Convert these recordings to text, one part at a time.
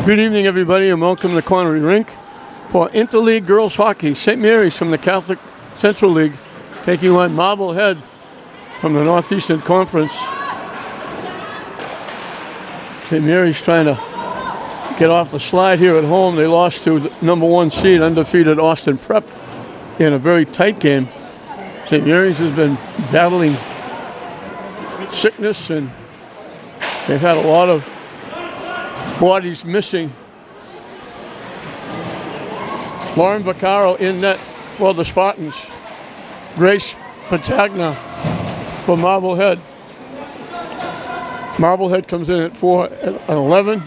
Good evening, everybody, and welcome to Connery Rink for Interleague Girls Hockey. St. Mary's from the Catholic Central League taking on Marblehead from the Northeastern Conference. St. Mary's trying to get off the slide here at home. They lost to the number 1 seed, undefeated Austin Prep in a very tight game. St. Mary's has been battling sickness, and they've had a lot of bodies missing. Lauren Vaccaro in net for the Spartans. Grace Patagna for Marblehead. Marblehead comes in at 4-11.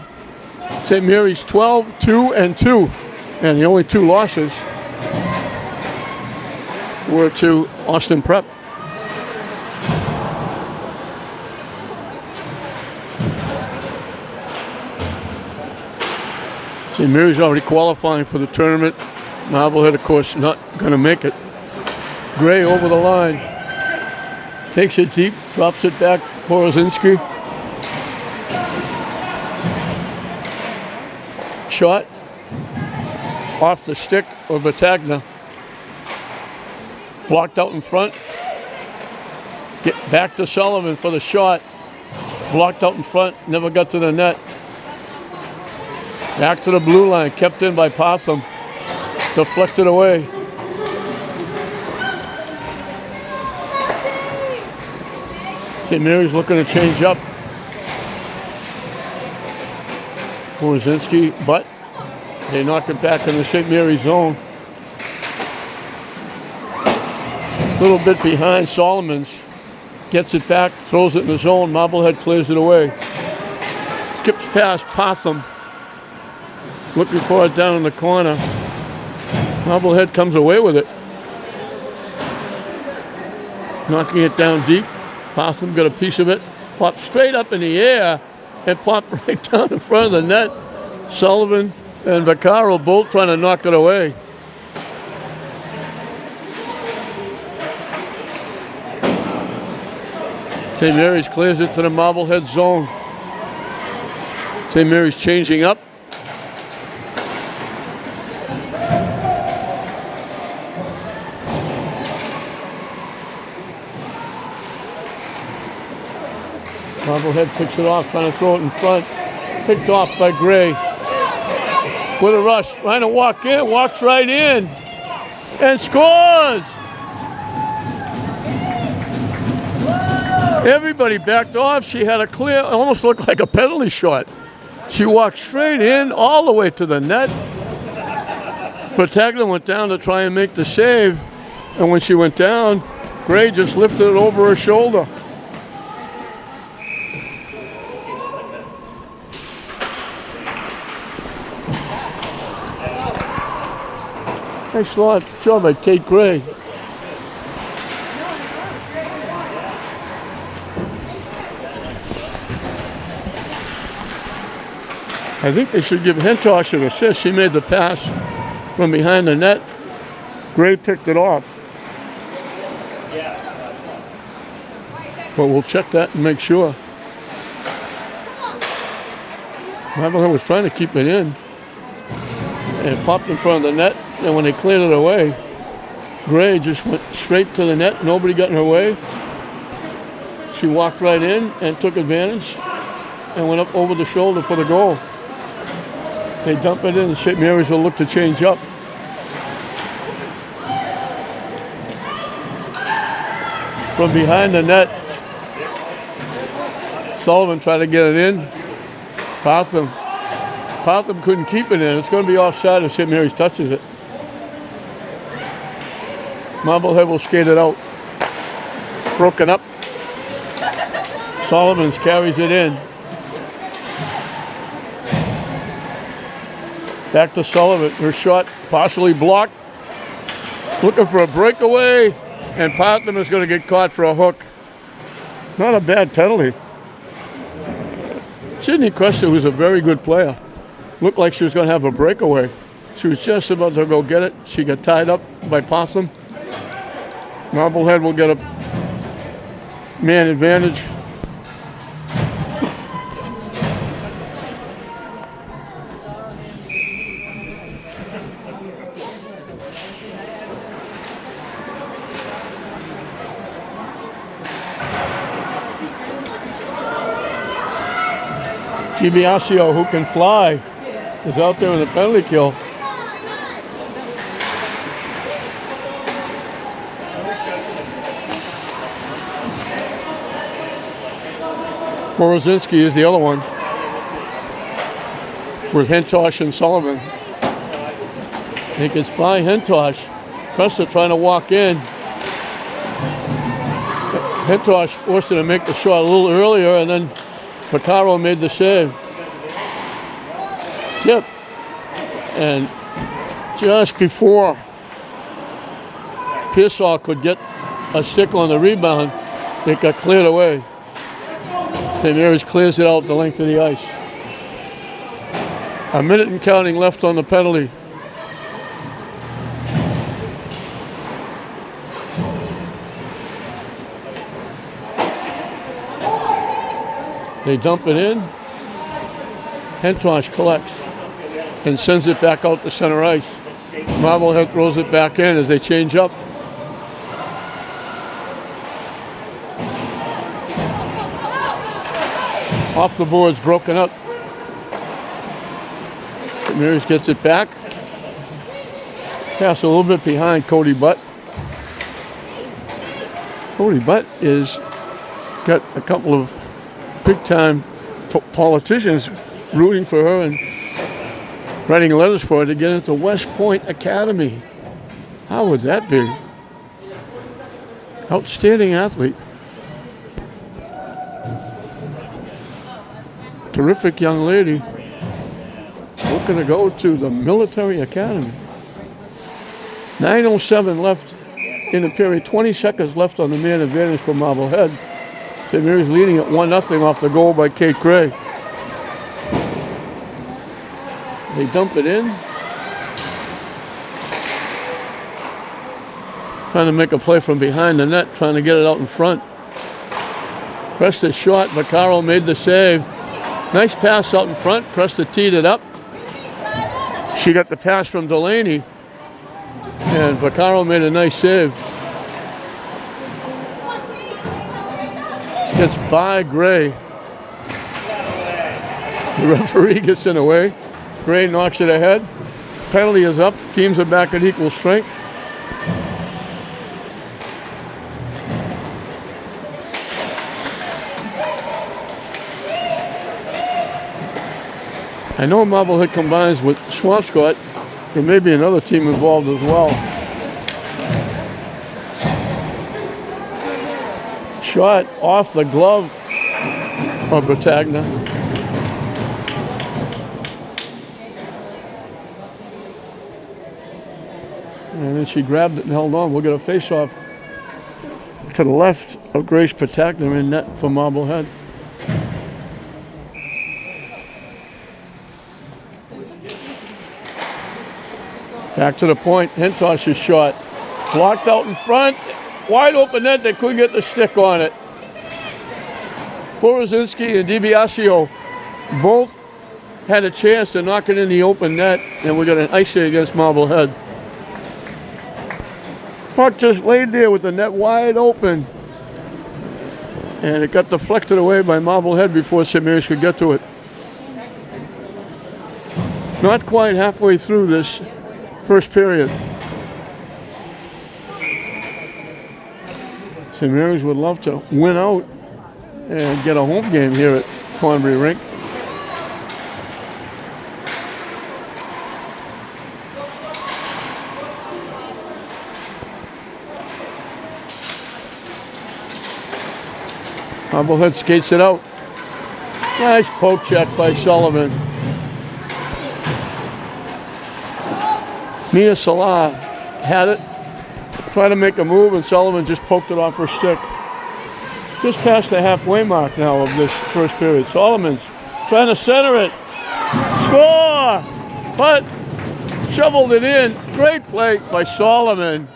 St. Mary's 12-2-2. And the only 2 losses were to Austin Prep. St. Mary's already qualifying for the tournament. Marblehead, of course, not going to make it. Gray over the line. Takes it deep, drops it back for Ozinski. Shot off the stick of Batagna. Blocked out in front. Get back to Sullivan for the shot. Blocked out in front, never got to the net. Back to the blue line, kept in by Potham. Deflected away. St. Mary's looking to change up. Borzinski, but they knock it back in the St. Mary's zone. A little bit behind Solomons. Gets it back, throws it in the zone. Marblehead clears it away. Skips past Potham. Looking for it down in the corner. Marblehead comes away with it. Knocking it down deep. Potham got a piece of it. Popped straight up in the air and popped right down in front of the net. Sullivan and Vaccaro both trying to knock it away. St. Mary's clears it to the Marblehead zone. St. Mary's changing up. Marblehead picks it off, trying to throw it in front. Picked off by Gray. With a rush, trying to walk in, walks right in, and scores! Everybody backed off. She had a clear, almost looked like a penalty shot. She walked straight in, all the way to the net. Patagna went down to try and make the save, and when she went down, Gray just lifted it over her shoulder. Nice job by Kate Gray. I think they should give Hentosh an assist. She made the pass from behind the net. Gray picked it off. But we'll check that and make sure. Marblehead was trying to keep it in. And it popped in front of the net. And when they cleared it away, Gray just went straight to the net. Nobody got in her way. She walked right in and took advantage and went up over the shoulder for the goal. They dump it in, and St. Mary's will look to change up. From behind the net, Sullivan tried to get it in. Potham couldn't keep it in. It's going to be offside if St. Mary's touches it. Marblehead will skate it out. Broken up. Solomons carries it in. Back to Sullivan. Her shot partially blocked. Looking for a breakaway. And Potham is going to get caught for a hook. Not a bad penalty. Sydney Custer, who's a very good player, looked like she was going to have a breakaway. She was just about to go get it. She got tied up by Potham. Marblehead will get a man advantage. DiBiasio, who can fly, is out there in the penalty kill. Borozinski is the other one, with Hentosh and Sullivan. He gets by Hentosh. Presta trying to walk in. Hentosh forced him to make the shot a little earlier, and then Vaccaro made the save. Tip. And just before Pearsall could get a stick on the rebound, it got cleared away. St. Mary's clears it out the length of the ice. A minute and counting left on the penalty. They dump it in. Hentosh collects and sends it back out to center ice. Marblehead throws it back in as they change up. Off the boards, broken up. St. Mary's gets it back. Pass a little bit behind Cody Butt. Cody Butt is got a couple of big-time politicians rooting for her and writing letters for her to get into West Point Academy. How would that be? Outstanding athlete. Terrific young lady. Looking to go to the military academy. 9:07 left in the period. 20 seconds left on the man advantage for Marblehead. St. Mary's leading at 1-0 off the goal by Kate Gray. They dump it in. Trying to make a play from behind the net, trying to get it out in front. Presta shot, Vaccaro made the save. Nice pass out in front, Presta teed it up. She got the pass from Delaney, and Vaccaro made a nice save. Gets by Gray. The referee gets in the way. Gray knocks it ahead. Penalty is up. Teams are back at equal strength. I know Marblehead combines with Swampscott. There may be another team involved as well. Shot off the glove of Battagna. And then she grabbed it and held on. We'll get a face-off to the left of Grace Battagna in net for Marblehead. Back to the point. Hentosh's shot. Blocked out in front. Wide open net. They couldn't get the stick on it. Borozinski and DiBiasio both had a chance to knock it in the open net, and we got an icing against Marblehead. Puck just laid there with the net wide open, and it got deflected away by Marblehead before St. Mary's could get to it. Not quite halfway through this first period. St. Mary's would love to win out and get a home game here at Cornbury Rink. Marblehead skates it out. Nice poke check by Sullivan. Mia Salah had it, tried to make a move, and Sullivan just poked it off her stick. Just past the halfway mark now of this first period. Solomon's trying to center it. Score! But shoveled it in. Great play by Solomon.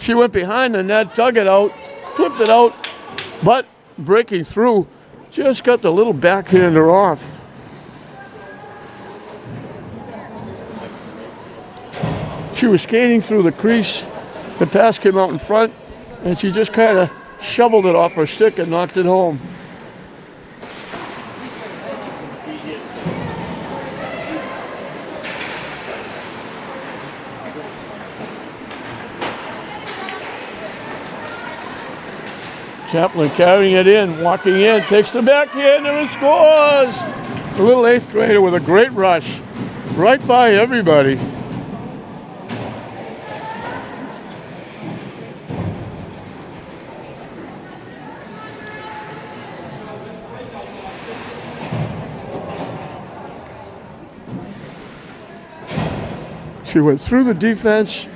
She went behind the net, dug it out, flipped it out, but breaking through, just got the little backhander off. She was skating through the crease. The pass came out in front, and she just kind of shoveled it off her stick and knocked it home. Chaplin carrying it in, walking in, takes the backhander and scores! A little 8th grader with a great rush, right by everybody. She went through the defense,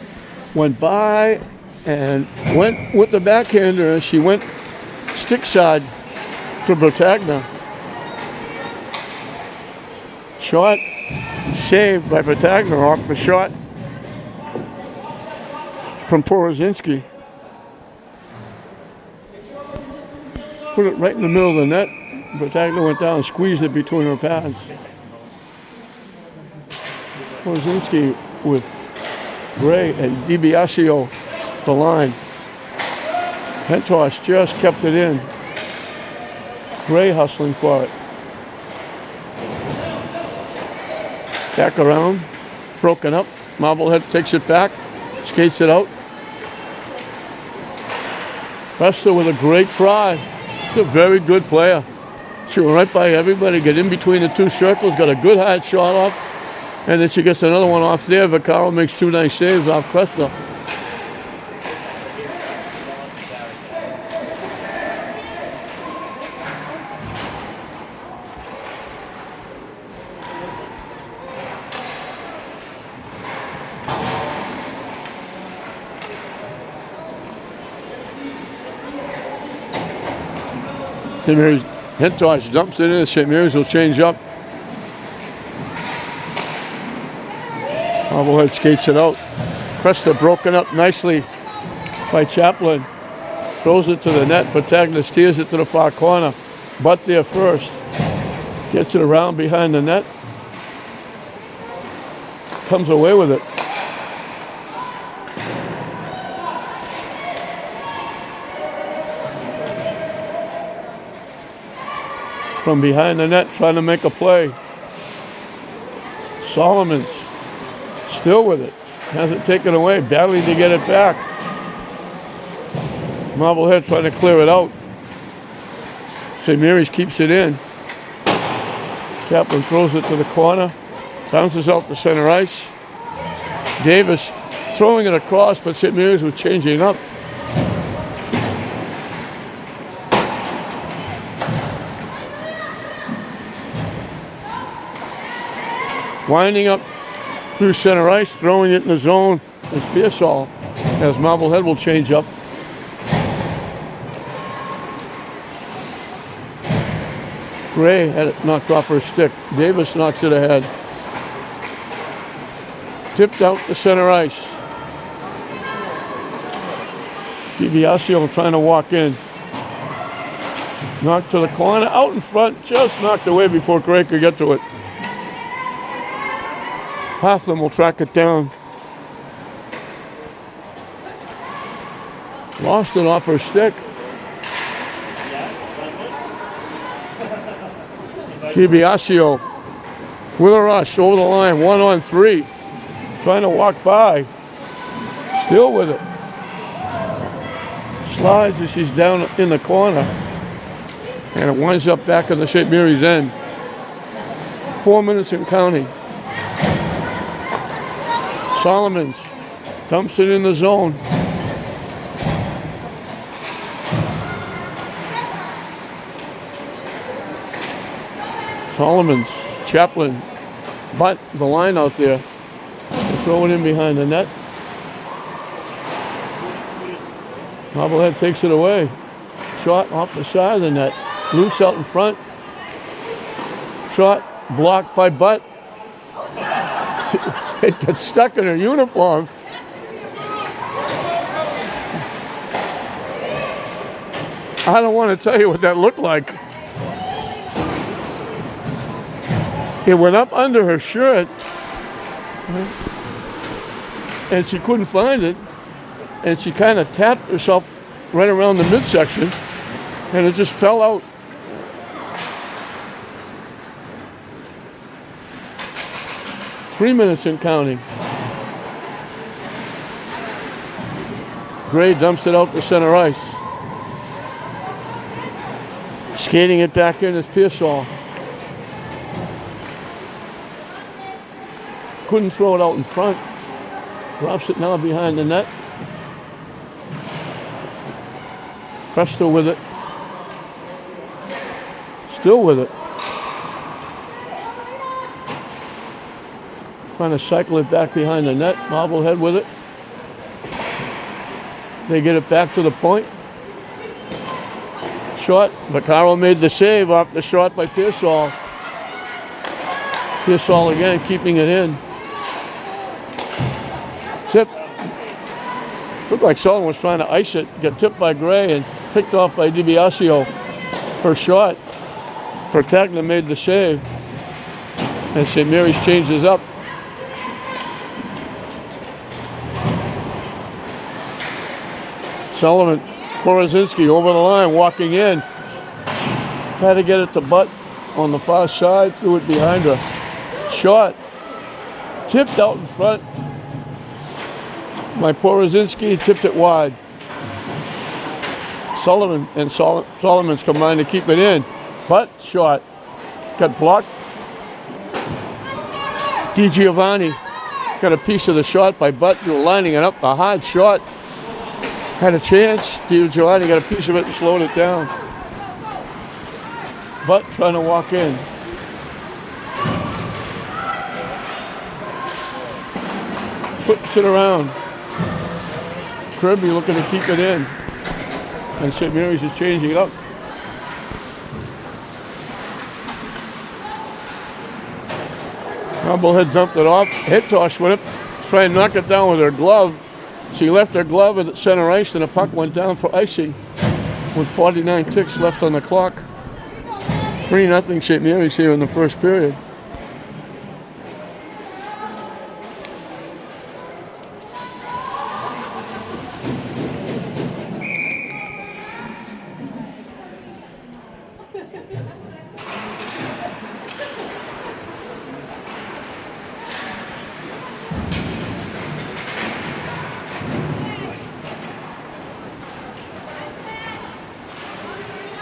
went by, and went with the backhander, and she went stick side to Brotagna. Shot saved by Brotagna off the shot from Porozinski. Put it right in the middle of the net. Brotagna went down and squeezed it between her pads. Porozinski with Gray and DiBiasio the line. Hentosh just kept it in. Gray hustling for it. Back around, broken up. Marblehead takes it back, skates it out. Resta with a great try. She's a very good player. She went right by everybody, get in between the two circles, got a good hard shot off, and then she gets another one off there. Vaccaro makes 2 nice saves off Cresta. St. Mary's, Hentosh dumps it in, St. Mary's will change up. Marblehead skates it out. Cresta broken up nicely by Chaplin. Throws it to the net. Brotagna steers it to the far corner. Butt there first. Gets it around behind the net. Comes away with it. From behind the net, trying to make a play. Solomon's still with it. Has it taken away, battling to get it back. Marblehead trying to clear it out. St. Mary's keeps it in. Chaplin throws it to the corner. Bounces out to center ice. Davis throwing it across, but St. Mary's was changing up. Winding up through center ice, throwing it in the zone is Pearsall, as Marblehead will change up. Gray had it knocked off her stick. Davis knocks it ahead. Tipped out to center ice. DiBiasio trying to walk in. Knocked to the corner, out in front, just knocked away before Gray could get to it. Hotham will track it down. Lost it off her stick. DiBiasio with a rush over the line, 1-on-3. Trying to walk by. Still with it. Slides as she's down in the corner. And it winds up back on the St. Mary's end. 4 minutes and counting. Solomons dumps it in the zone. Solomons, Chaplin, butt the line out there. They throw it in behind the net. Marblehead takes it away. Shot off the side of the net. Loose out in front. Shot blocked by Butt. It got stuck in her uniform. I don't want to tell you what that looked like. It went up under her shirt, and she couldn't find it, and she kind of tapped herself right around the midsection, and it just fell out. 3 minutes and counting. Gray dumps it out to center ice. Skating it back in is Pearsall. Couldn't throw it out in front. Drops it now behind the net. Presto with it. Still with it. Trying to cycle it back behind the net. Marblehead with it. They get it back to the point. Shot. Vaccaro made the save off the shot by Pearsall. Pearsall again keeping it in. Tip. Looked like Sullivan was trying to ice it. Got tipped by Gray and picked off by DiBiasio. Her shot. Protagna made the save. And St. Mary's changes up. Sullivan, Porozinski over the line, walking in. Tried to get it to Butt on the far side, threw it behind her. Shot. Tipped out in front by Porozinski, tipped it wide. Sullivan and Solomon's combined to keep it in. Butt shot. Got blocked. DiGiovanni got a piece of the shot by Butt, lining it up, a hard shot. Had a chance. DiGiovanni got a piece of it and slowed it down. Butt trying to walk in. Puts it around. Kirby looking to keep it in. And St. Mary's is changing it up. Marblehead dumped it off. Head toss with it. Trying to knock it down with her glove. She left her glove at center ice and the puck went down for icing with 49 ticks left on the clock. 3-0 St. Mary's here in the first period.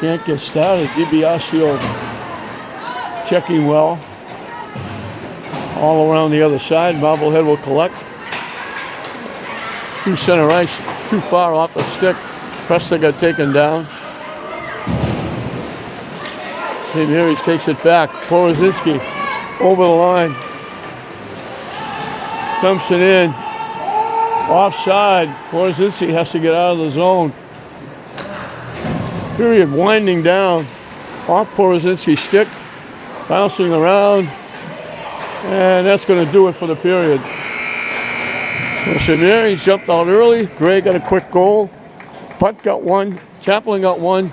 Can't get started. DiBiasio checking well. All around the other side. Marblehead will collect. Through center ice. Too far off the stick. Presta got taken down. St. Mary's takes it back. Porozinski over the line. Dumps it in. Offside. Porozinski has to get out of the zone. Period winding down off Porozinski's stick, bouncing around, and that's going to do it for the period. So St. Mary's jumped out early. Gray got a quick goal. Butt got one. Chaplin got one.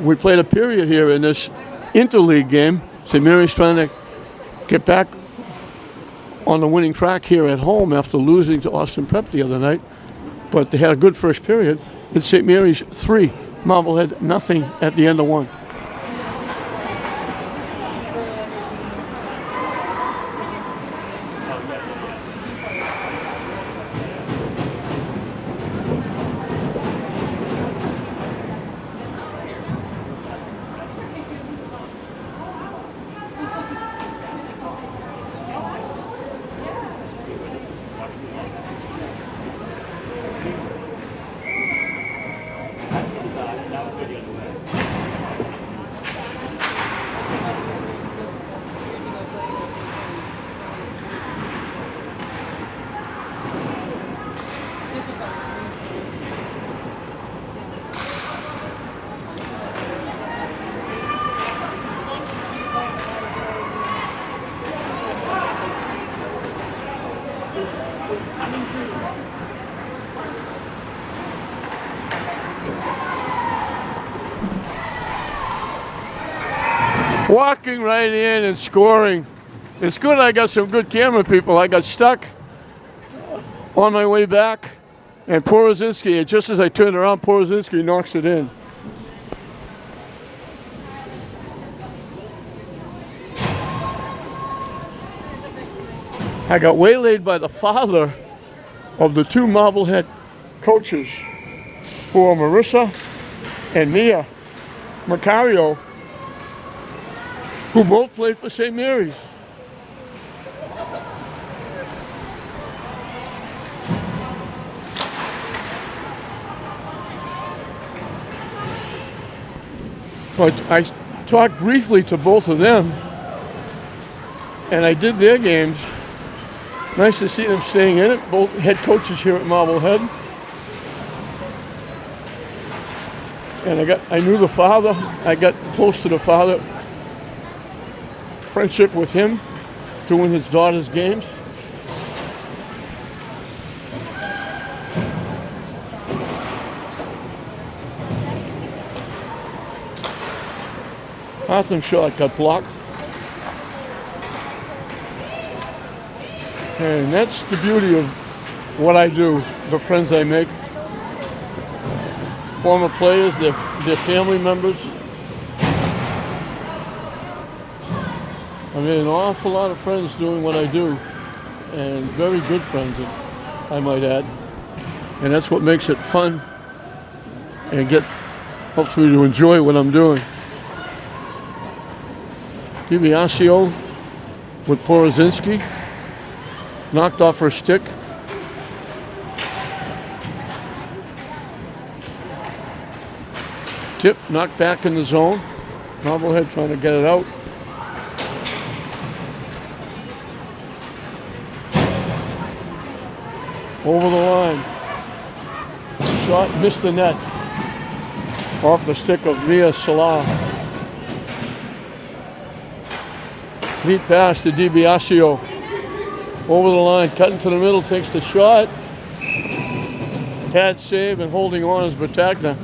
We played a period here in this interleague game. St. Mary's trying to get back on the winning track here at home after losing to Austin Prep the other night, but they had a good first period. It's St. Mary's 3. Marblehead nothing at the end of one. Walking right in and scoring. It's good I got some good camera people. I got stuck on my way back, and Porozinski, just as I turned around, Porozinski knocks it in. I got waylaid by the father of the two Marblehead coaches, who are Marissa and Mia Macario, who both played for St. Mary's. But I talked briefly to both of them, and I did their games. Nice to see them staying in it, both head coaches here at Marblehead. And I knew the father. I got close to the father. Friendship with him, doing his daughter's games. Arthur shot got blocked. And that's the beauty of what I do, the friends I make. Former players, their family members. I made an awful lot of friends doing what I do, and very good friends, I might add. And that's what makes it fun and helps me to enjoy what I'm doing. DiBiasio with Porozinski, knocked off her stick. Tip knocked back in the zone. Marblehead trying to get it out. Over the line. Shot missed the net. Off the stick of Mia Salah. Lead pass to DiBiasio. Over the line, cutting to the middle, takes the shot. Pad save and holding on is Bertagna.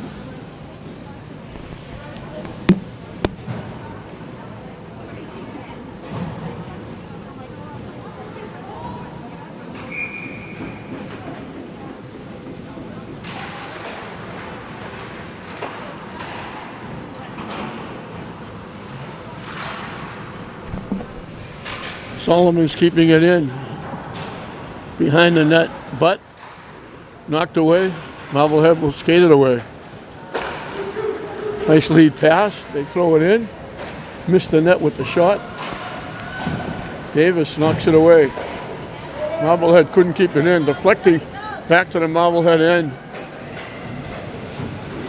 Solomon's keeping it in. Behind the net, but knocked away. Marblehead will skate it away. Nice lead pass. They throw it in. Missed the net with the shot. Davis knocks it away. Marblehead couldn't keep it in. Deflecting back to the Marblehead end.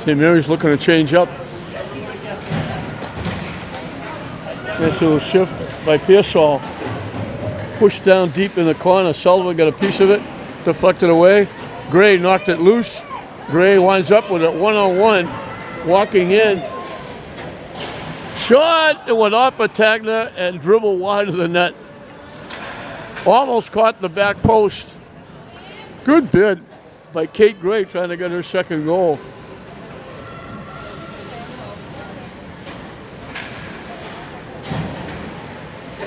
St. Mary's looking to change up. Nice little shift by Pearsall. Pushed down deep in the corner. Sullivan got a piece of it. Deflected away. Gray knocked it loose. Gray winds up with it one-on-one. Walking in. Shot! It went off Bertagna and dribbled wide of the net. Almost caught the back post. Good bid by Kate Gray trying to get her second goal.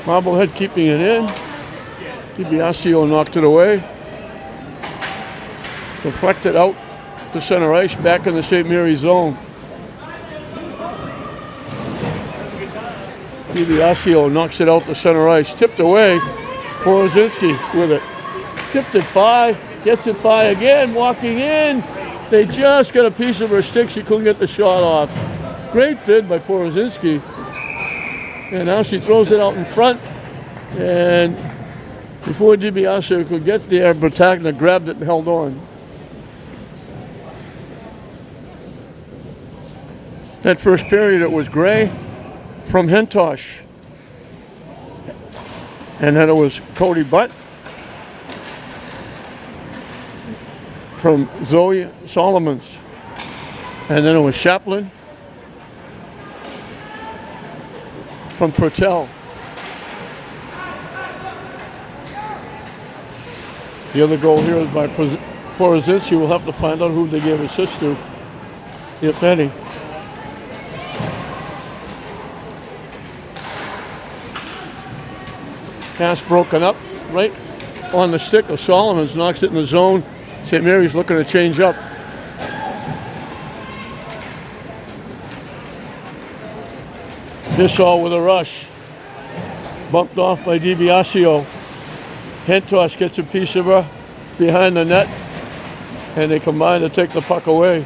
Marblehead keeping it in. DiBiasio knocked it away. Deflected out to center ice, back in the St. Mary's zone. DiBiasio knocks it out to center ice. Tipped away. Porozinski with it. Tipped it by, gets it by again, walking in. They just got a piece of her stick. She couldn't get the shot off. Great bid by Porozinski. And now she throws it out in front. And before DiBiasio could get there, Bertagna grabbed it and held on. That first period, it was Gray from Hentosh. And then it was Cody Butt from Zoe Solomons. And then it was Chaplin from Pertell. The other goal here is by Porozinski. We'll have to find out who they gave assist to, if any. Pass broken up right on the stick of Solomons. Knocks it in the zone. St. Mary's looking to change up. Bissall with a rush. Bumped off by DiBiasio. Hentosh gets a piece of her behind the net, and they combine to take the puck away.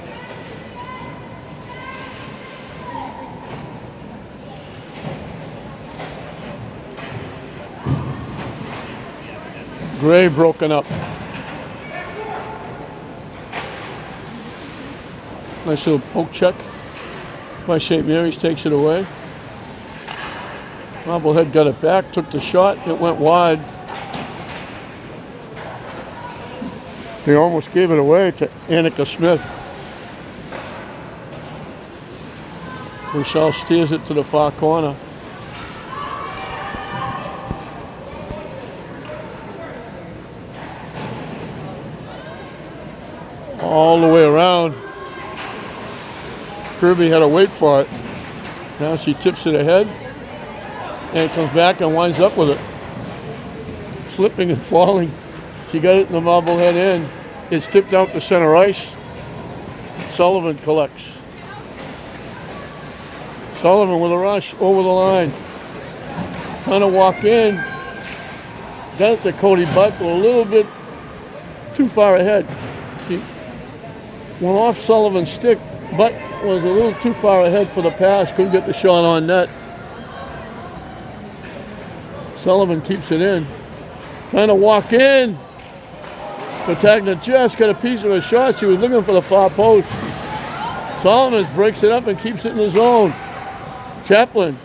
Gray broken up. Nice little poke check by St. Mary's, takes it away. Marblehead got it back, took the shot, it went wide. They almost gave it away to Annika Smith. Michelle steers it to the far corner. All the way around. Kirby had to wait for it. Now she tips it ahead and comes back and winds up with it. Slipping and falling. She got it in the Marblehead end. It's tipped out to center ice. Sullivan collects. Sullivan with a rush over the line. Trying to walk in. Got it to Cody Butt, but a little bit too far ahead. She went off Sullivan's stick. Butt was a little too far ahead for the pass. Couldn't get the shot on net. Sullivan keeps it in. Trying to walk in. Patagna just got a piece of a shot. She was looking for the far post. Sullivan breaks it up and keeps it in the zone. Chaplin.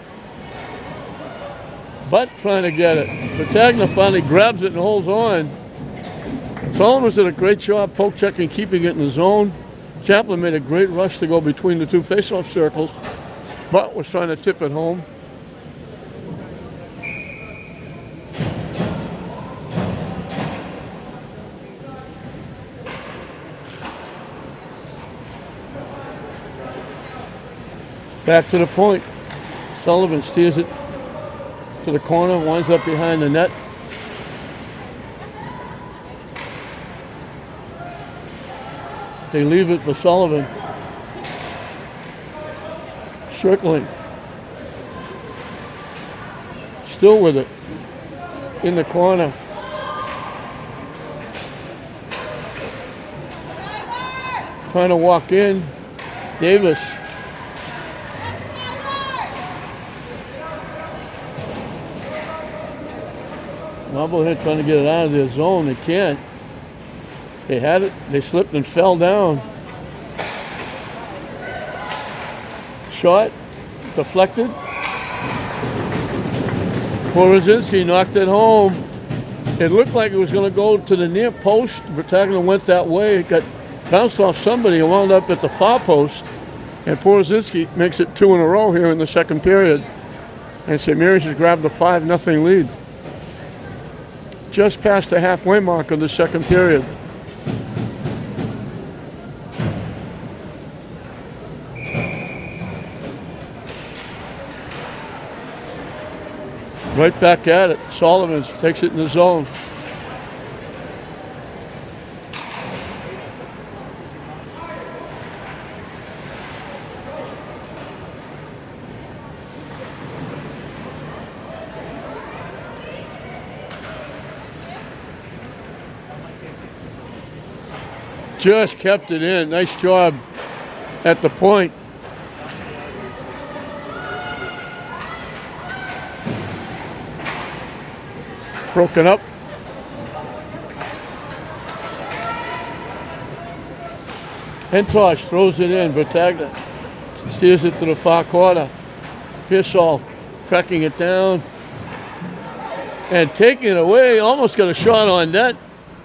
Butt trying to get it. Patagna finally grabs it and holds on. Sullivan did a great job poke checking, keeping it in the zone. Chaplin made a great rush to go between the two face-off circles. Butt was trying to tip it home. Back to the point. Sullivan steers it to the corner, winds up behind the net. They leave it for Sullivan. Circling. Still with it. In the corner. Trying to walk in. Davis. Marblehead trying to get it out of their zone. They can't. They had it. They slipped and fell down. Shot. Deflected. Porozinski knocked it home. It looked like it was going to go to the near post. Patagna went that way. It got bounced off somebody and wound up at the far post. And Porozinski makes it 2 in a row here in the second period. And St. Mary's has grabbed a 5-0 lead. Just past the halfway mark of the second period. Right back at it. Sullivan takes it in the zone. Just kept it in. Nice job at the point. Broken up. Hentosh throws it in. Patagna steers it to the far corner. Pearsall tracking it down and taking it away. Almost got a shot on net.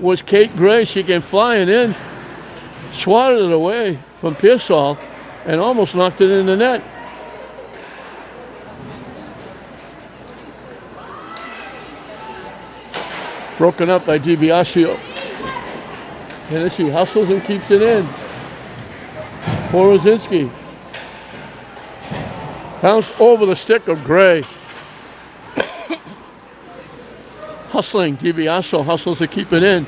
Was Kate Gray. She came flying in. Swatted it away from Pearsall and almost knocked it in the net. Broken up by DiBiasio. And then she hustles and keeps it in. Porozinski. Bounce over the stick of Gray. Hustling. DiBiasio hustles to keep it in.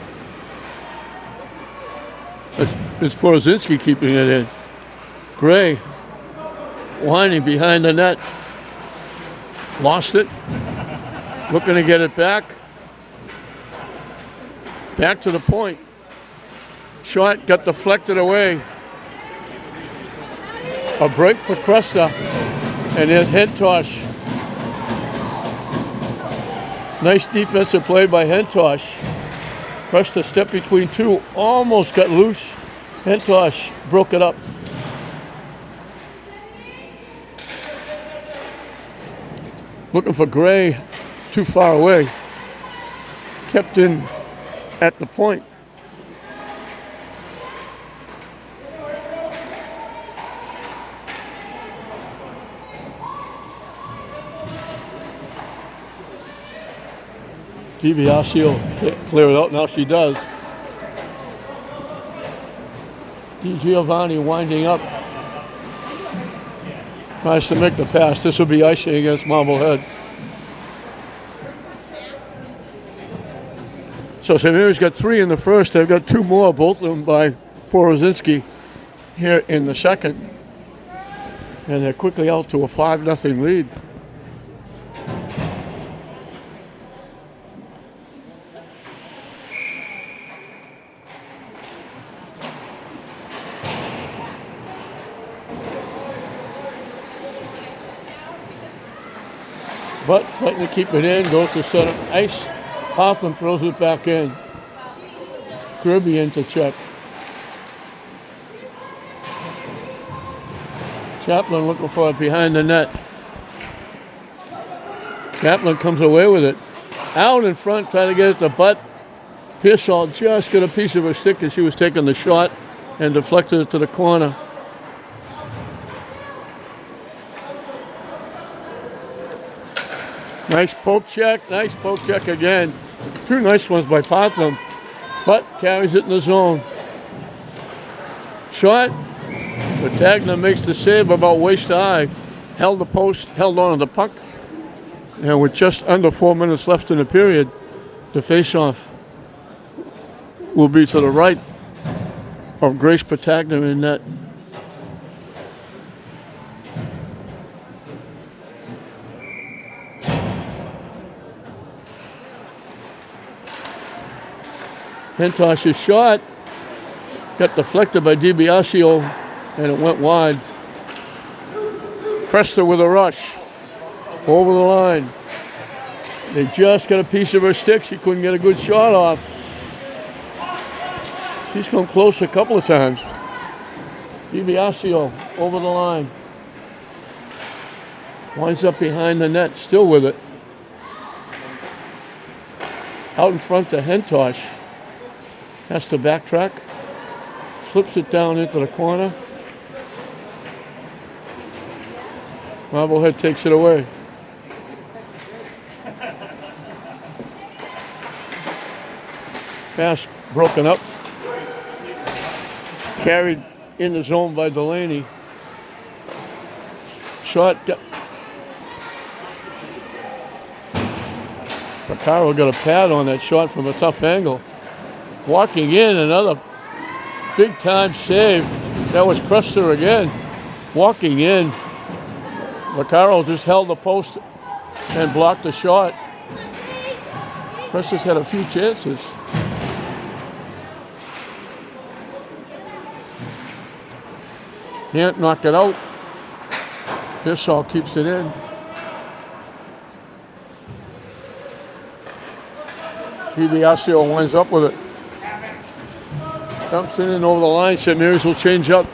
It's Porozinski keeping it in. Gray whining behind the net. Lost it. Looking to get it back. Back to the point. Shot got deflected away. A break for Cresta. And there's Hentosh. Nice defensive play by Hentosh. Cresta stepped between two. Almost got loose. Hentosh broke it up. Looking for Gray. Too far away. Kept in at the point. DiBiasio clear it out. Now she does. DiGiovanni winding up. Tries to make the pass. This will be icing against Marblehead. So St. Mary's got 3 in the first. They've got 2 more, both of them by Porozinski here in the second. And they're quickly out to a 5-0 lead. But fighting to keep it in, goes to center ice. Hoffman throws it back in. Kirby in to check. Chaplin looking for it behind the net. Chaplin comes away with it. Out in front, trying to get it to butt. Pearsall just got a piece of her stick as she was taking the shot and deflected it to the corner. Nice poke check again. 2 nice ones by Potham, but carries it in the zone. Shot. Patagna makes the save about waist high. Held the post, held on to the puck. And with just under 4 minutes left in the period, the face-off will be to the right of Grace Patagna in net. Hentosh's shot got deflected by DiBiasio, and it went wide. Cresta with a rush over the line. They just got a piece of her stick. She couldn't get a good shot off. She's come close a couple of times. DiBiasio over the line. Winds up behind the net, still with it. Out in front to Hentosh. Has to backtrack. Slips it down into the corner. Marblehead takes it away. Pass broken up. Carried in the zone by Delaney. Shot. Picaro got a pad on that shot from a tough angle. Walking in, another big-time save. That was Cresta again. Walking in. Vaccaro just held the post and blocked the shot. Cresta's had a few chances. Can't knock it out. Pearsall keeps it in. DiBiasio winds up with it. Dumps it in over the line. St. Mary's will change up.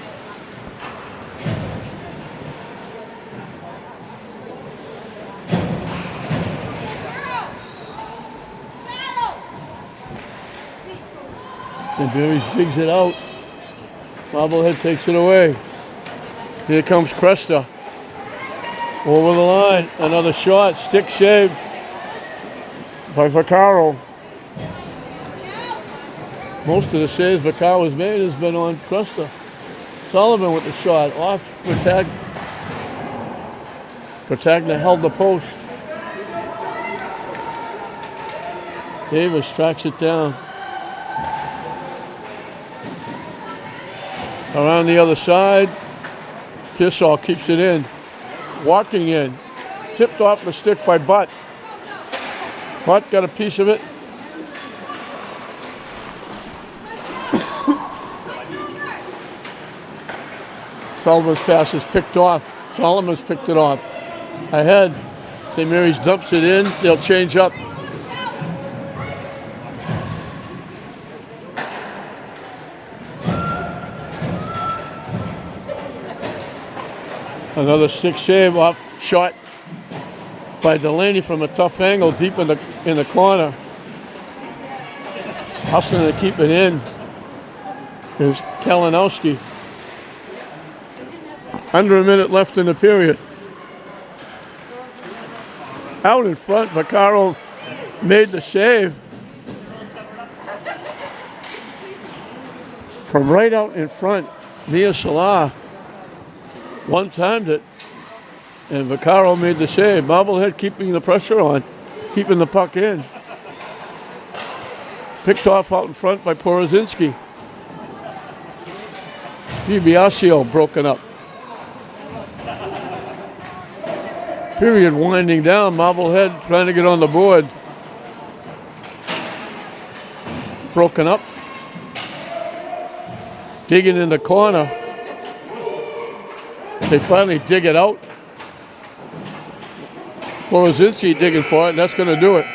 St. Mary's digs it out. Marblehead takes it away. Here comes Cresta. Over the line. Another shot. Stick saved by Vaccaro. Most of the saves Vaccaro has made has been on Cresta. Sullivan with the shot. Off Patagna. Patagna held the post. Davis tracks it down. Around the other side. Pearsall keeps it in. Walking in. Tipped off the stick by Butt. Butt got a piece of it. Sullivan's pass is picked off. Solomon's picked it off. Ahead. St. Mary's dumps it in. They'll change up. Another stick save off shot by Delaney from a tough angle deep in the corner. Hustling to keep it in is Kalinowski. Under a minute left in the period. Out in front, Vaccaro made the save. From right out in front, Mia Salah one-timed it, and Vaccaro made the save. Marblehead keeping the pressure on, keeping the puck in. Picked off out in front by Porozinski. DiBiasio broken up. Period winding down. Marblehead trying to get on the board. Broken up. Digging in the corner. They finally dig it out. Porozinski digging for it, and that's going to do it.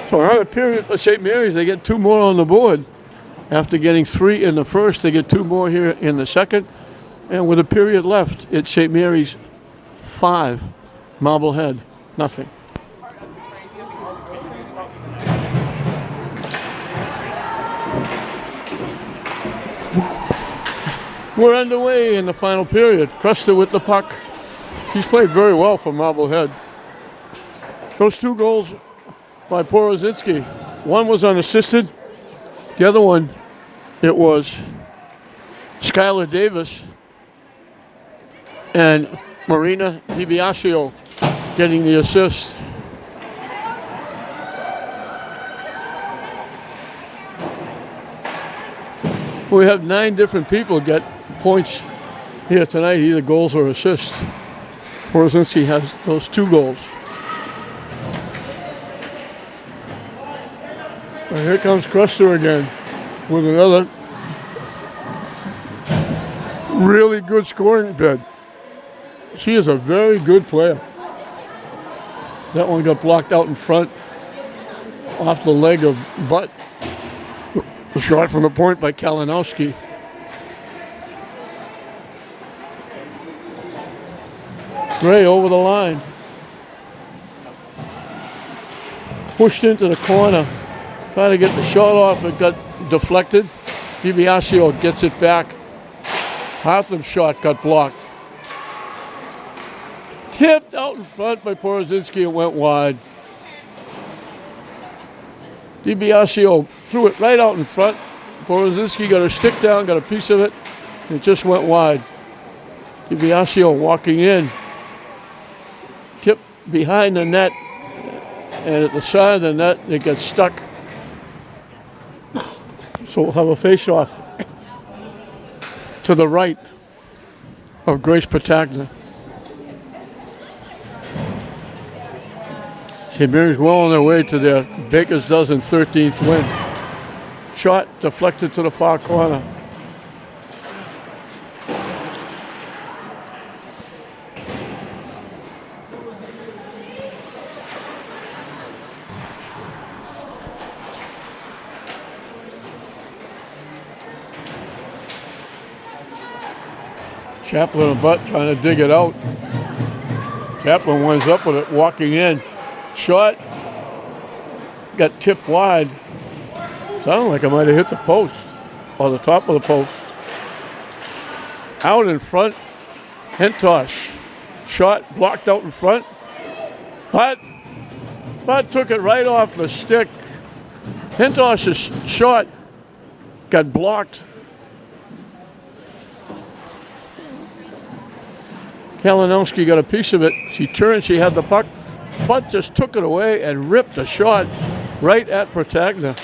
So another period for St. Mary's. They get 2 more on the board. After getting 3 in the first, they get 2 more here in the second. And with a period left, it's St. Mary's 5, Marblehead nothing. We're underway in the final period. Cresta with the puck. She's played very well for Marblehead. Those 2 goals by Porozinski. One was unassisted. The other one, it was Skylar Davis and Marina DiBiasio getting the assist. We have 9 different people get points here tonight, either goals or assists. Porozinski has those 2 goals. And here comes Cresta again with another really good scoring bid. She is a very good player. That one got blocked out in front off the leg of Butt. A shot from the point by Kalinowski. Gray over the line. Pushed into the corner. Trying to get the shot off. It got deflected. DiBiasio gets it back. Hartham's shot got blocked. Tipped out in front by Porozinski and went wide. DiBiasio threw it right out in front. Porozinski got her stick down, got a piece of it, and it just went wide. DiBiasio walking in. Tipped behind the net, and at the side of the net, it got stuck. So we'll have a face-off to the right of Grace Patagna. St. Mary's well on their way to their Baker's Dozen 13th win. Shot deflected to the far corner. Chaplin and Butt trying to dig it out. Chaplin winds up with it, walking in. Shot got tipped wide. Sounded like it might have hit the post or the top of the post. Out in front, Hentosh. Shot blocked out in front. Butt took it right off the stick. Hentosh's shot got blocked. Kalinowski got a piece of it. She turned, she had the puck. Butt just took it away and ripped a shot right at Patagna.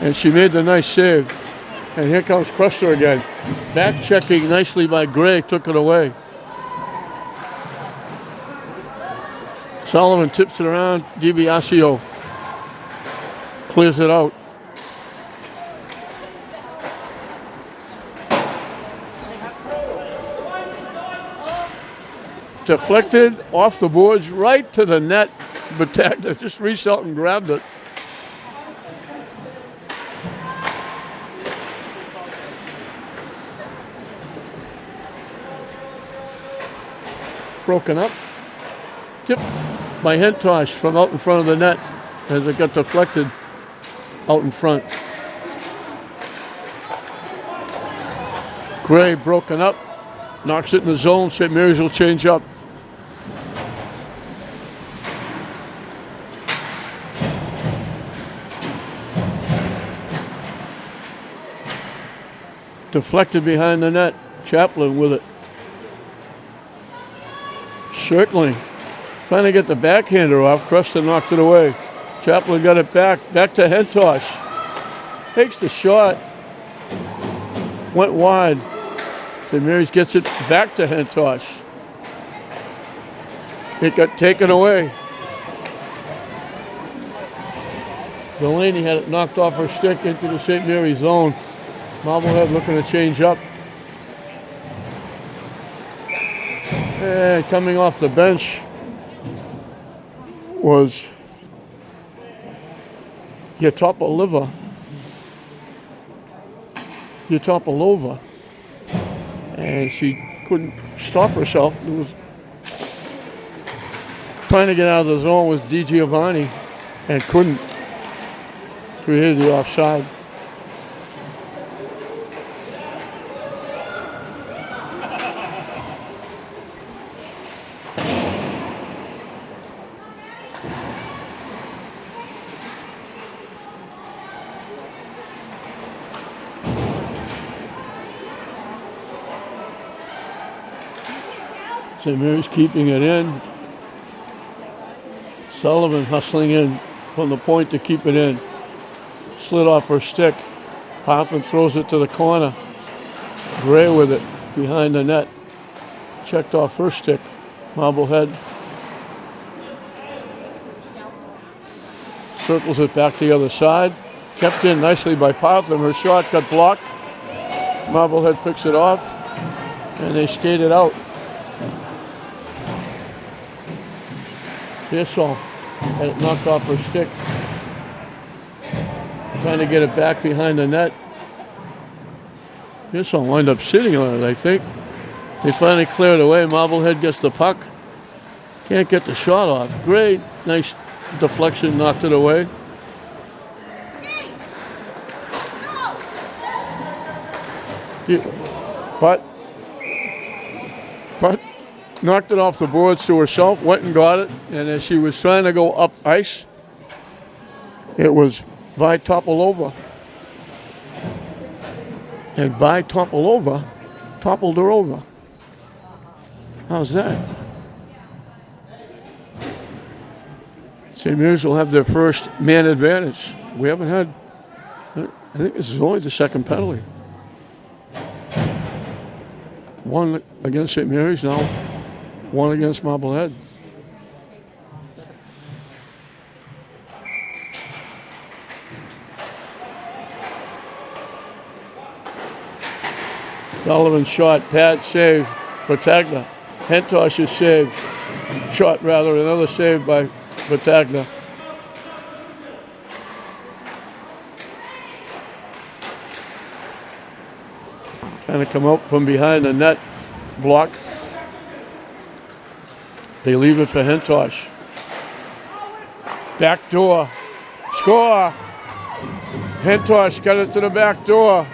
And she made the nice save. And here comes Cresta again. Back checking nicely by Gray, took it away. Sullivan tips it around. DiBiasio clears it out. deflected off the boards right to the net. But Tagda just reached out and grabbed it. Broken up. Tipped by Hentosh from out in front of the net as it got deflected out in front. Gray broken up. Knocks it in the zone. St. Mary's will change up. Deflected behind the net. Chaplin with it. Circling. Trying to get the backhander off. Cresta knocked it away. Chaplin got it back. Back to Hentosh. Takes the shot. Went wide. St. Mary's gets it back to Hentosh. It got taken away. Delaney had it knocked off her stick into the St. Mary's zone. Marblehead looking to change up. And coming off the bench was Yatopalova. And she couldn't stop herself. It was trying to get out of the zone was Di Giovanni and couldn't. Created the offside. St. Mary's keeping it in. Sullivan hustling in from the point to keep it in. Slid off her stick. Poppin throws it to the corner. Gray with it behind the net. Checked off her stick. Marblehead. Circles it back the other side. Kept in nicely by Poppin. Her shot got blocked. Marblehead picks it off. And they skate it out. Pearsall had it knocked off her stick. Trying to get it back behind the net. Pearsall wind up sitting on it, I think. They finally clear it away. Marblehead gets the puck. Can't get the shot off. Great. Nice deflection, knocked it away. But knocked it off the boards to herself, went and got it, and as she was trying to go up ice, it was Topolova. And Topolova toppled her over. How's that? St. Mary's will have their first man advantage. We haven't had, I think this is only the second penalty. One against St. Mary's, now one against Marblehead. Sullivan shot, pad save, Battaglia. Hentosh's save, shot rather, another save by Battaglia. Trying to come out from behind the net, blocked. They leave it for Hentosh. Back door, score! Hentosh got it to the back door.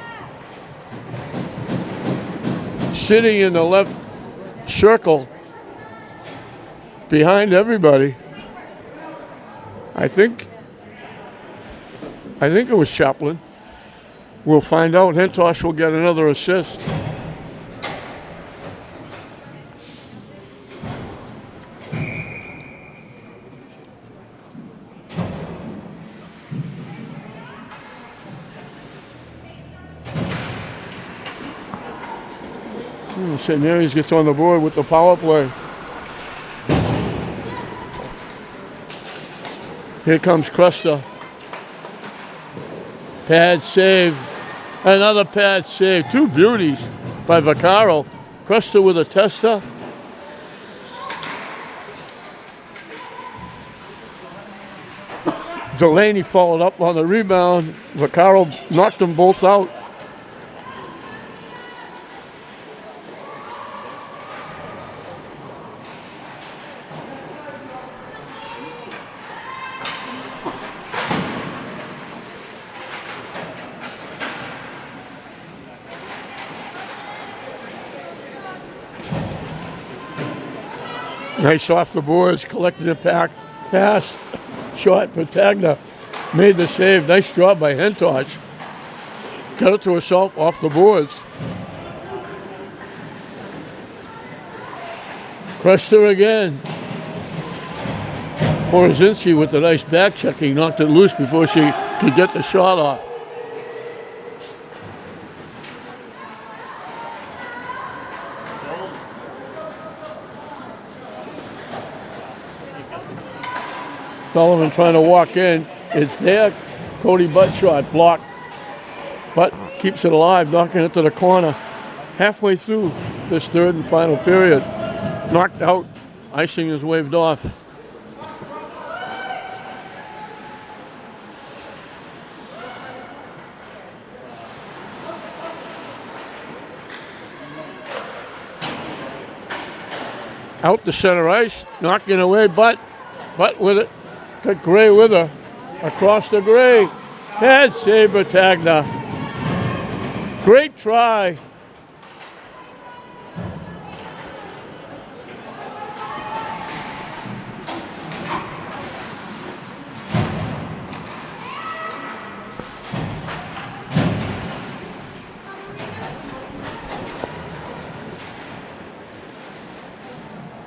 Sitting in the left circle behind everybody. I think it was Chaplin. We'll find out. Hentosh will get another assist. St. Mary's gets on the board with the power play. Here comes Cresta. Pad save. Another pad save. Two beauties by Vaccaro. Cresta with a tester. Delaney followed up on the rebound. Vaccaro knocked them both out. Nice off the boards, collected the pass, shot. Patagna made the save. Nice job by Hentosh. Got it to herself off the boards. Crushed her again. Morozinski with the nice back checking knocked it loose before she could get the shot off. Sullivan trying to walk in. It's there. Cody Butt shot blocked. Butt keeps it alive, knocking it to the corner. Halfway through this third and final period. Knocked out. Icing is waved off. Out to center ice. Knocking away Butt. Butt with it. Got Gray with her. Across the Gray. Head save Patagna. Great try.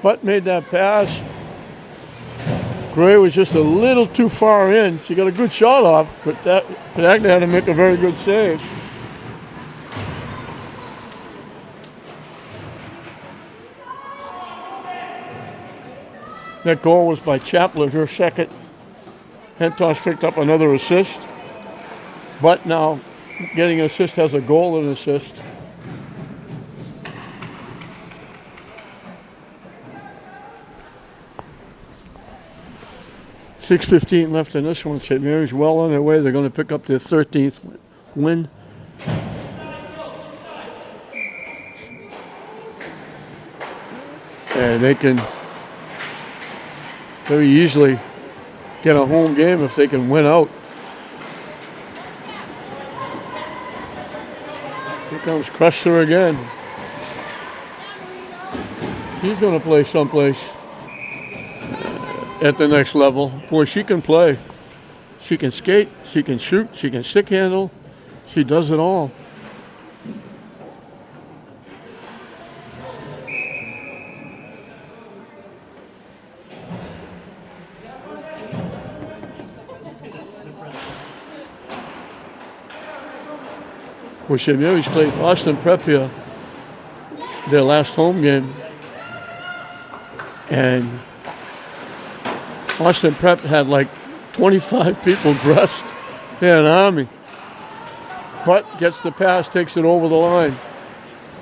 Butt made that pass. Gray was just a little too far in. She got a good shot off, but Patagna had to make a very good save. That goal was by Chaplin, her second. Hentosh picked up another assist. But now getting an assist has a goal and an assist. .6:15 left in this one. St. Mary's well on their way. They're going to pick up their 13th win. And they can very easily get a home game if they can win out. Here comes Crusher again. He's going to play someplace at the next level. Boy, she can play. She can skate, she can shoot, she can stick handle. She does it all. Well, St. Mary's played Austin Prep here, their last home game. And Austin Prep had like 25 people dressed. They're an army. Butt gets the pass, takes it over the line.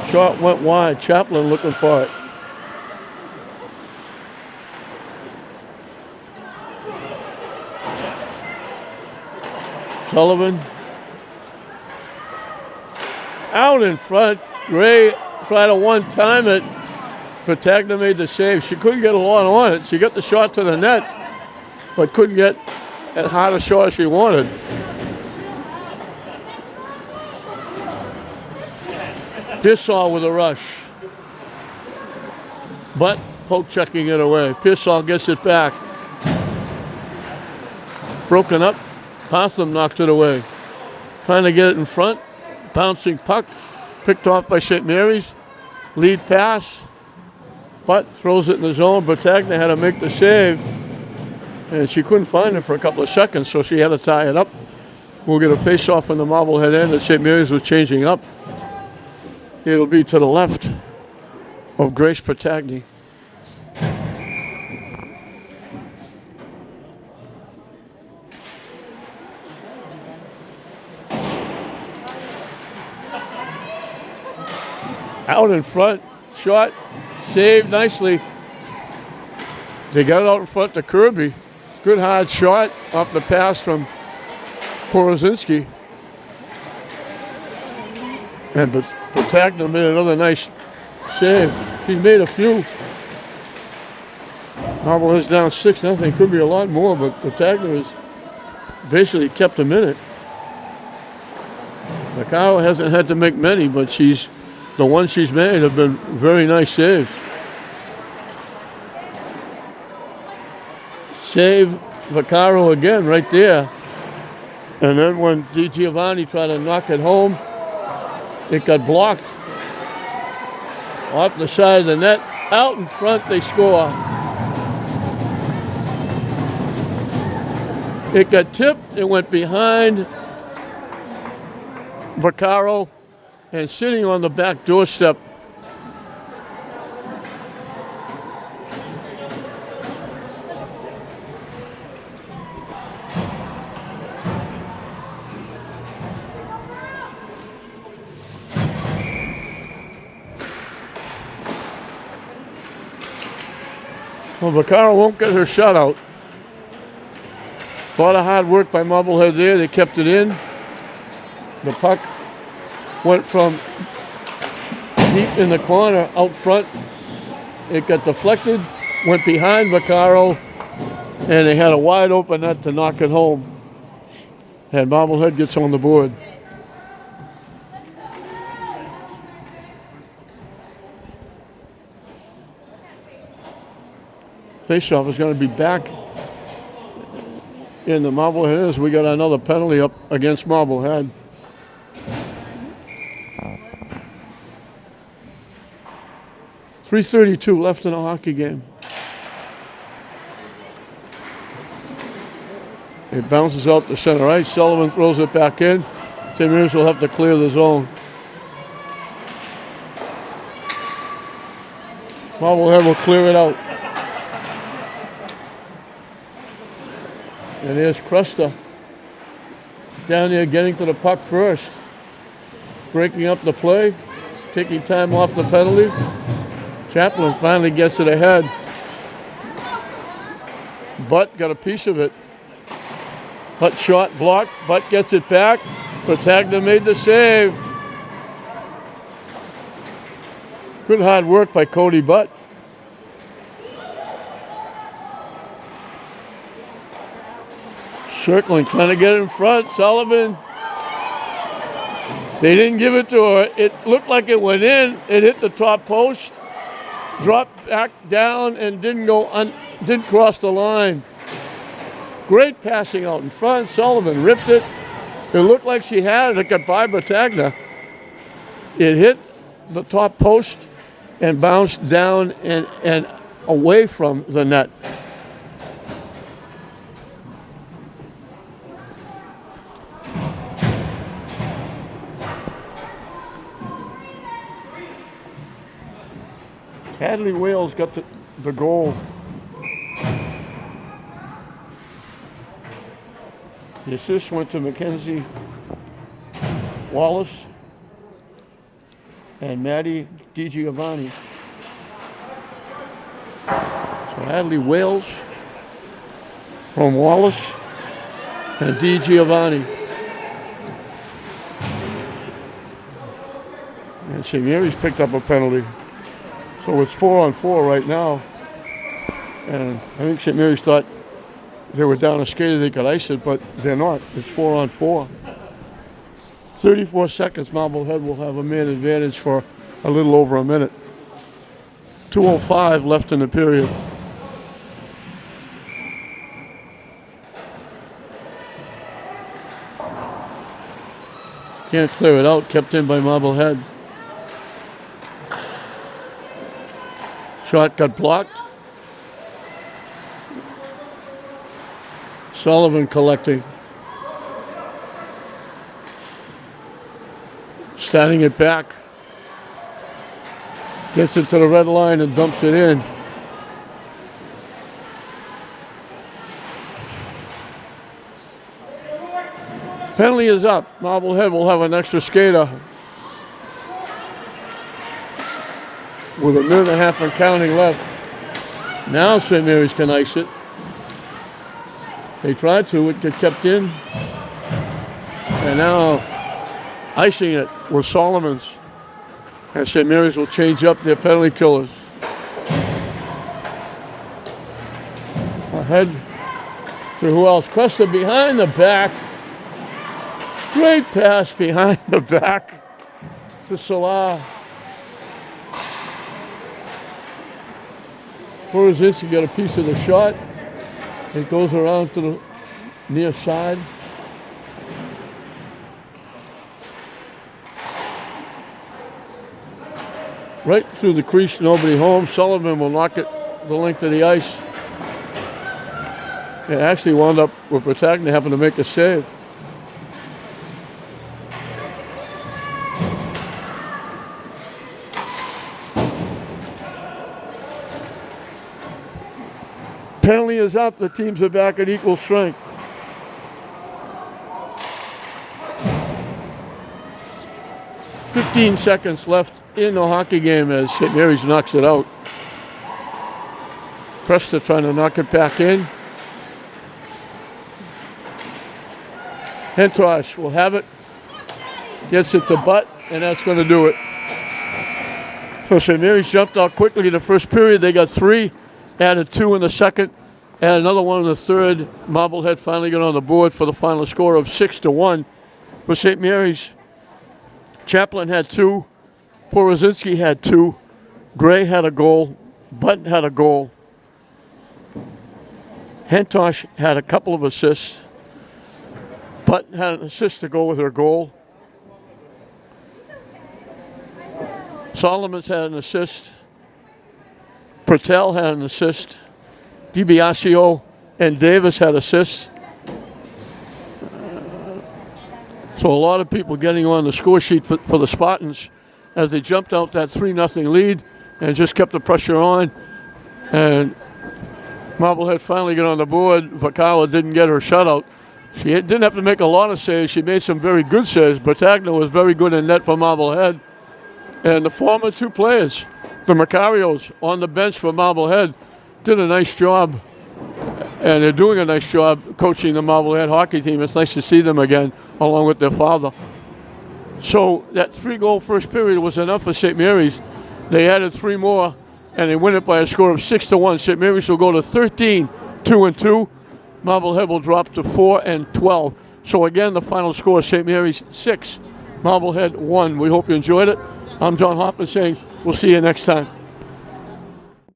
Shot went wide. Chaplin looking for it. Sullivan. Out in front. Gray tried to one-time it. Patagna made the save. She couldn't get a lot on it. She got the shot to the net, but couldn't get as hard a shot as she wanted. Pearsall with a rush. But poke checking it away. Pearsall gets it back. Broken up. Potham knocked it away. Trying to get it in front. Bouncing puck. Picked off by St. Mary's. Lead pass. But throws it in the zone. Patagna had to make the save. And she couldn't find it for a couple of seconds, so she had to tie it up. We'll get a face-off on the Marblehead end that St. Mary's was changing up. It'll be to the left of Grace Patagna. Out in front, shot, saved nicely. They got it out in front to Kirby. Good hard shot off the pass from Porozinski. And Patagna made another nice save. He's made a few. Marblehead's down 6-0. Could be a lot more, but Patagna has basically kept him in it. Vaccaro hasn't had to make many, but the ones she's made have been very nice saves. Save Vaccaro again right there. And then when DiGiovanni tried to knock it home, it got blocked. Off the side of the net, out in front, they score. It got tipped, it went behind Vaccaro, and sitting on the back doorstep. Well, Vaccaro won't get her shot out. A lot of hard work by Marblehead there. They kept it in. The puck went from deep in the corner out front. It got deflected, went behind Vaccaro, and they had a wide open net to knock it home. And Marblehead gets on the board. Faceoff is going to be back in the Marblehead as we got another penalty up against Marblehead. .332 left in a hockey game. It bounces out to center ice. Sullivan throws it back in. St. Mary's will have to clear the zone. Marblehead will clear it out. And there's Cruster down there getting to the puck first. Breaking up the play, taking time off the penalty. Chaplin finally gets it ahead. Butt got a piece of it. Butt shot blocked. Butt gets it back. Patagna made the save. Good hard work by Cody Butt. Circling, trying to get it in front. Sullivan. They didn't give it to her. It looked like it went in. It hit the top post, dropped back down, and didn't cross the line. Great passing out in front. Sullivan ripped it. It looked like she had it. It got by Patagna. It hit the top post and bounced down and away from the net. Hadley Wales got the goal. The assist went to Mackenzie Wallace and Maddie DiGiovanni. So Hadley Wales from Wallace and DiGiovanni. And St. Mary's picked up a penalty. So it's 4-on-4 right now. And I think St. Mary's thought they were down a skater, they could ice it, but they're not. It's 4-on-4. 34 seconds, Marblehead will have a man advantage for a little over a minute. 2:05 left in the period. Can't clear it out, kept in by Marblehead. Shot got blocked. Sullivan collecting. Standing it back. Gets it to the red line and dumps it in. Penalty is up. Marblehead will have an extra skater. With a minute and a half and counting left. Now St. Mary's can ice it. They tried to, it got kept in. And now icing it with Solomons. And St. Mary's will change up their penalty killers. Ahead to who else? Cuesta behind the back. Great pass behind the back to Salah. Porozinski got a piece of the shot. It goes around to the near side. Right through the crease, nobody home. Sullivan will knock it the length of the ice. It actually wound up with Brittagna having to make a save. Penalty is up. The teams are back at equal strength. "15 seconds left in the hockey game as St. Mary's knocks it out. Presta trying to knock it back in. Hentosh will have it. Gets it to Butt, and that's going to do it. So St. Mary's jumped out quickly in the first period. They got 3, added 2 in the second, and another one in the third. Marblehead finally got on the board for the final score of 6-1 for St. Mary's. Chaplin had 2. Porozinski had 2. Gray had a goal. Butt had a goal. Hentosh had a couple of assists. Butt had an assist to go with her goal. Solomons had an assist. Pertel had an assist. DiBiasio and Davis had assists. So a lot of people getting on the score sheet for the Spartans as they jumped out that 3-0 lead and just kept the pressure on. And Marblehead finally got on the board. Vakala didn't get her shutout. She didn't have to make a lot of saves. She made some very good saves. Brittagna was very good in net for Marblehead. And the former 2 players, the Macarios on the bench for Marblehead, did a nice job. And they're doing a nice job coaching the Marblehead hockey team. It's nice to see them again, along with their father. So that 3-goal first period was enough for St. Mary's. They added 3 more, and they win it by a score of 6-1. St. Mary's will go to 13-2-2. Marblehead will drop to 4-12. So again, the final score: St. Mary's 6, Marblehead 1. We hope you enjoyed it. I'm John Hoffman saying we'll see you next time.